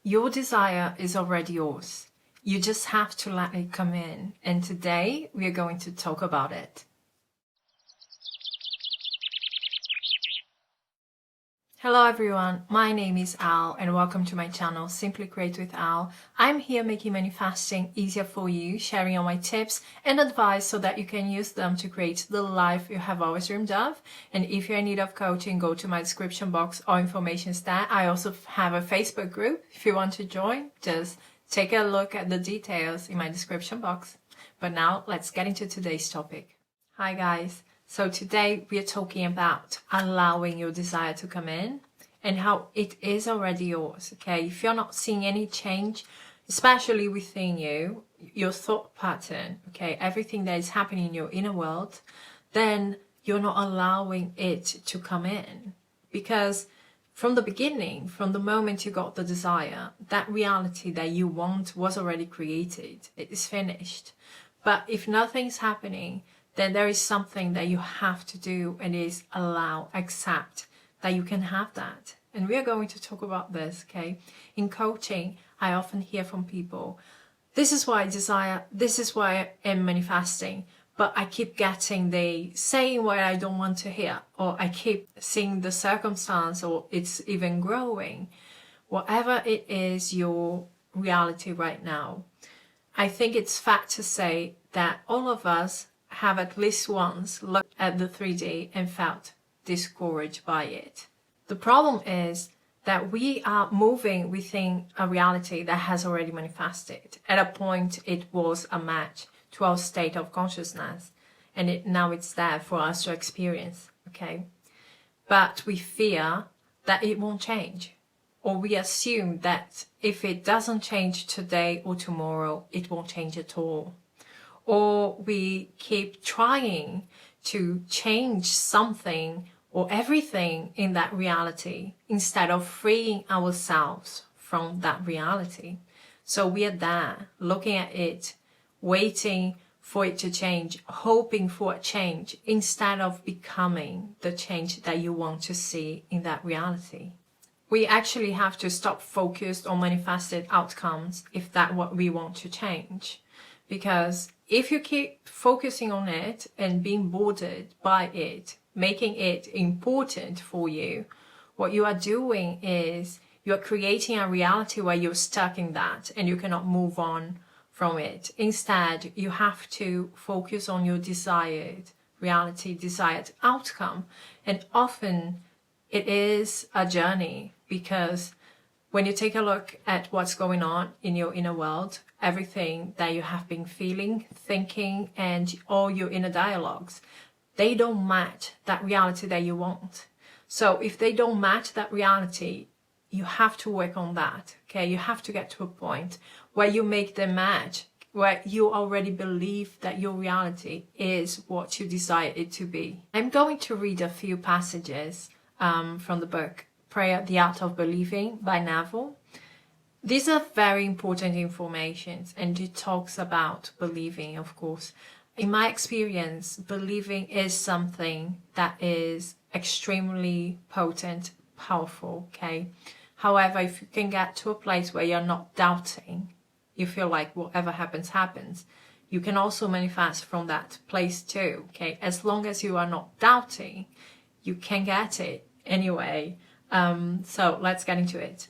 Your desire is already yours. You just have to let it come in. And today we are going to talk about it. Hello everyone, my name is Al and welcome to my channel Simply Create with Al. I'm here making manifesting easier for you, sharing all my tips and advice so that you can use them to create the life you have always dreamed of. And if you're in need of coaching, go to my description box, all information is there. I also have a Facebook group. If you want to join, just take a look at the details in my description box. But now let's get into today's topic. Hi guys. So today we are talking about allowing your desire to come in and how it is already yours, okay? If you're not seeing any change, especially within you, your thought pattern, okay, everything that is happening in your inner world, then you're not allowing it to come in. Because from the beginning, from the moment you got the desire, that reality that you want was already created. It is finished. But if nothing's happening, then there is something that you have to do, and is allow, accept that you can have that. And we are going to talk about this, okay? In coaching, I often hear from people, this is why I desire, this is why I am manifesting, but I keep getting the saying what I don't want to hear, or I keep seeing the circumstance, or it's even growing. Whatever it is your reality right now, I think it's fair to say that all of us have at least once looked at the 3D and felt discouraged by it. The problem is that we are moving within a reality that has already manifested. At a point it was a match to our state of consciousness, and now it's there for us to experience, okay? But we fear that it won't change, or we assume that if it doesn't change today or tomorrow, it won't change at all. Or we keep trying to change something or everything in that reality instead of freeing ourselves from that reality. So we are there looking at it, waiting for it to change, hoping for a change instead of becoming the change that you want to see in that reality. We actually have to stop focused on manifested outcomes if that's what we want to change. Because if you keep focusing on it and being bothered by it, making it important for you, what you are doing is you are creating a reality where you're stuck in that and you cannot move on from it. Instead, you have to focus on your desired reality, desired outcome. And often it is a journey, because when you take a look at what's going on in your inner world, everything that you have been feeling, thinking, and all your inner dialogues, they don't match that reality that you want. So if they don't match that reality, you have to work on that, okay? You have to get to a point where you make them match, where you already believe that your reality is what you desire it to be. I'm going to read a few passages from the book Prayer, The Art of Believing by Neville. These are very important information, and it talks about believing, of course. In my experience, believing is something that is extremely potent, powerful, okay? However, if you can get to a place where you're not doubting, you feel like whatever happens, happens, you can also manifest from that place too, okay? As long as you are not doubting, you can get it anyway. So let's get into it.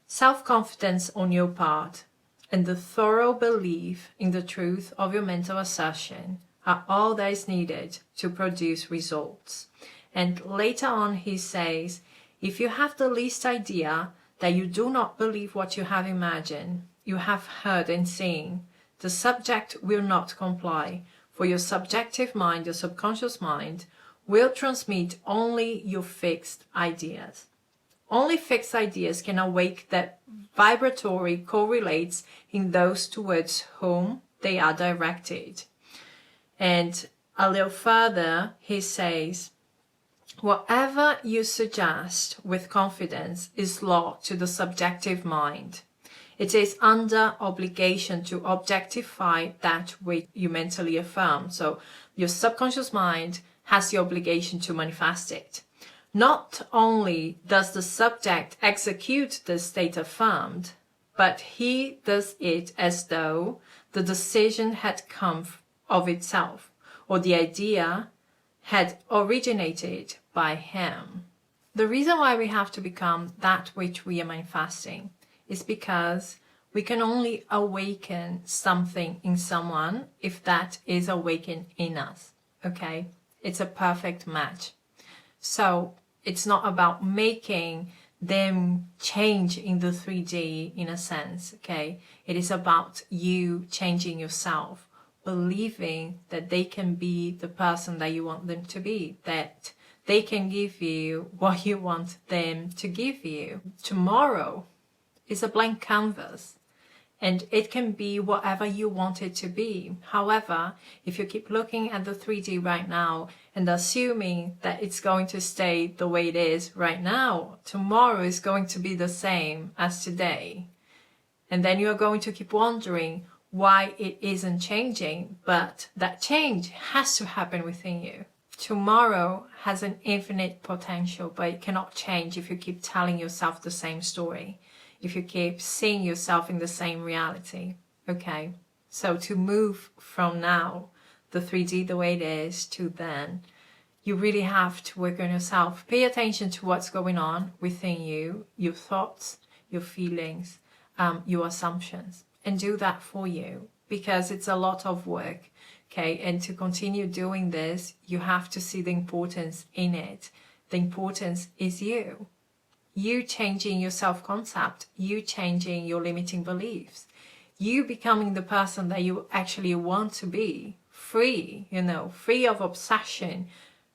Self-confidence on your part and the thorough belief in the truth of your mental assertion are all that is needed to produce results. And later on he says, if you have the least idea that you do not believe what you have imagined, you have heard and seen, the subject will not comply, for your subjective mind, your subconscious mind, will transmit only your fixed ideas. Only fixed ideas can awake that vibratory correlates in those towards whom they are directed. And a little further, he says, whatever you suggest with confidence is law to the subjective mind. It is under obligation to objectify that which you mentally affirm. So your subconscious mind has the obligation to manifest it. Not only does the subject execute the state affirmed, but he does it as though the decision had come of itself, or the idea had originated by him. The reason why we have to become that which we are manifesting is because we can only awaken something in someone if that is awakened in us, okay? It's a perfect match. So it's not about making them change in the 3D in a sense, okay? It is about you changing yourself, believing that they can be the person that you want them to be, that they can give you what you want them to give you. Tomorrow is a blank canvas, and it can be whatever you want it to be. However, if you keep looking at the 3D right now and assuming that it's going to stay the way it is right now, tomorrow is going to be the same as today. And then you're going to keep wondering why it isn't changing, but that change has to happen within you. Tomorrow has an infinite potential, but it cannot change if you keep telling yourself the same story, if you keep seeing yourself in the same reality, okay? So to move from now, the 3D the way it is, to then, you really have to work on yourself. Pay attention to what's going on within you, your thoughts, your feelings, your assumptions, and do that for you, because it's a lot of work, okay? And to continue doing this, you have to see the importance in it. The importance is you. You changing your self-concept, you changing your limiting beliefs, you becoming the person that you actually want to be, free, free of obsession,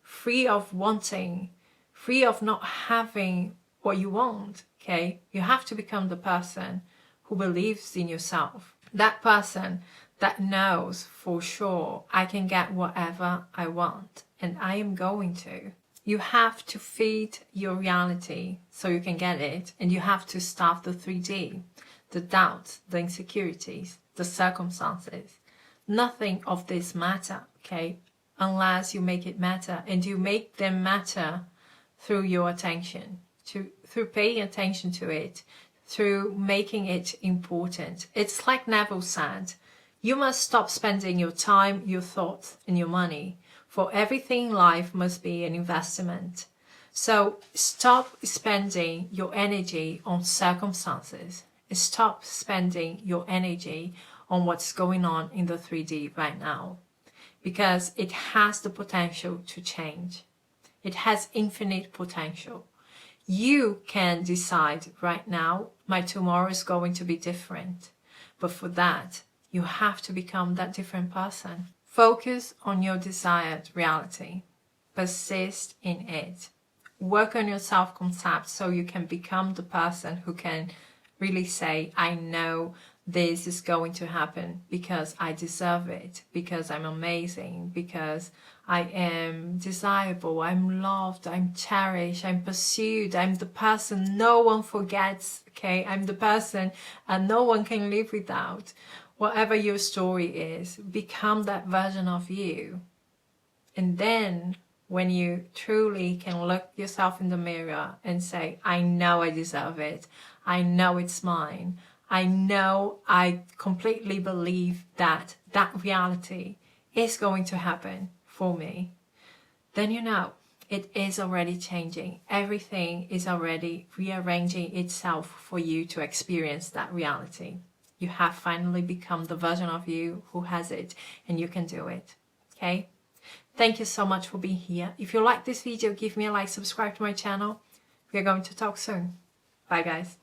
free of wanting, free of not having what you want, okay? You have to become the person who believes in yourself, that person that knows for sure I can get whatever I want, and I am going to. You have to feed your reality so you can get it, and you have to starve the 3D, the doubts, the insecurities, the circumstances. Nothing of this matter, okay, unless you make it matter, and you make them matter through your attention, through paying attention to it, through making it important. It's like Neville said, you must stop spending your time, your thoughts, and your money. For everything in life must be an investment. So stop spending your energy on circumstances. Stop spending your energy on what's going on in the 3D right now, because it has the potential to change. It has infinite potential. You can decide right now, my tomorrow is going to be different. But for that, you have to become that different person. Focus on your desired reality. Persist in it. Work on your self-concept so you can become the person who can really say, I know this is going to happen because I deserve it, because I'm amazing, because I am desirable, I'm loved, I'm cherished, I'm pursued, I'm the person no one forgets, okay? I'm the person and no one can live without. Whatever your story is, become that version of you. And then when you truly can look yourself in the mirror and say, I know I deserve it, I know it's mine, I know I completely believe that that reality is going to happen for me, then you know it is already changing. Everything is already rearranging itself for you to experience that reality. You have finally become the version of you who has it, and you can do it, okay? Thank you so much for being here. If you like this video, give me a like, subscribe to my channel. We are going to talk soon. Bye guys.